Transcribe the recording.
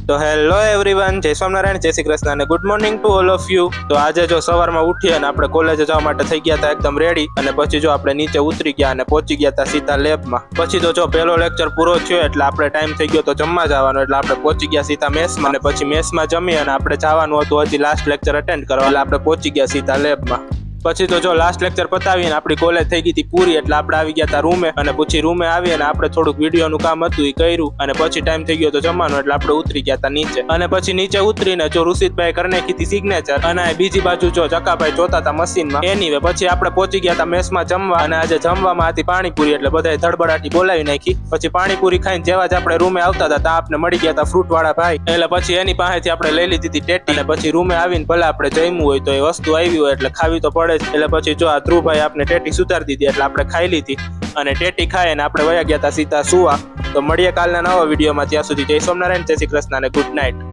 તો hello everyone, જય સ્વામિનારાયણ, જય શ્રી કૃષ્ણ અને good morning to all of you. તો આજે જો સવારમાં ઉઠી અને આપણે કોલેજે જવા માટે થઈ ગયા હતા એકદમ રેડી, અને પછી જો આપણે નીચે ઉતરી ગયા અને પહોંચી ગયા હતા સીધા લેબમાં. પછી તો જો પહેલો લેક્ચર પૂરો થયો એટલે આપણે ટાઈમ થઈ ગયો તો જમવા જવાનો, એટલે આપણે પહોંચી ગયા સીધા મેસમાં, અને પછી મેસમાં જમી અને આપણે જવાનું હતું હજી લાસ્ટ લેક્ચર અટેન્ડ કરવા, એટલે આપણે પહોંચી ગયા સીધા લેબમાં. પછી તો જો લાસ્ટ લેક્ચર પતાવીને આપણી કોલેજ થઈ ગઈ હતી પૂરી, એટલે આપણે આવી ગયા હતા રૂમે, અને પછી રૂમે આવી અને આપણે થોડુંક વિડીયોનું કામ હતું એ કર્યું, અને પછી ટાઈમ થઈ ગયો તો જમવાનો, એટલે આપણે ઉતરી ગયા હતા નીચે. અને પછી નીચે ઉતરીને જો ઋષિતભાઈ કરી નાખી હતી સિગ્નેચર, અને બીજી બાજુ જો ચકાભાઈ જોતા હતા મશીનમાં. એનીવે પછી આપણે પહોંચી ગયા હતા મેસમાં જમવા, અને આજે જમવામાં હતી પાણીપુરી, એટલે બધાએ ધડબડાટી બોલાવી નાખી. પછી પાણીપુરી ખાઈને જેવા જ આપણે રૂમે આવતા હતા ત્યાં આપણે મળી ગયા હતા ફ્રૂટ વાળા ભાઈ, એટલે પછી એની પાસેથી આપણે લઈ લીધી હતી ટેટી. અને પછી રૂમે આવીને ભલે આપણે જમવું હોય તો એ વસ્તુ આવી હોય એટલે ખાવી તો પડે. એટલે પછી જો આ ધ્રુવભાઈ આપણે ટેટી સુધારી દીધી, એટલે આપણે ખાઈ લીધી, અને ટેટી ખાઈને આપણે વયા ગયા હતા સીધા સુવા. તો મળીએ કાલના નવા વિડીયોમાં, ત્યાં સુધી જય સ્વામિનારાયણ, જય શ્રી કૃષ્ણ અને ગુડ નાઇટ.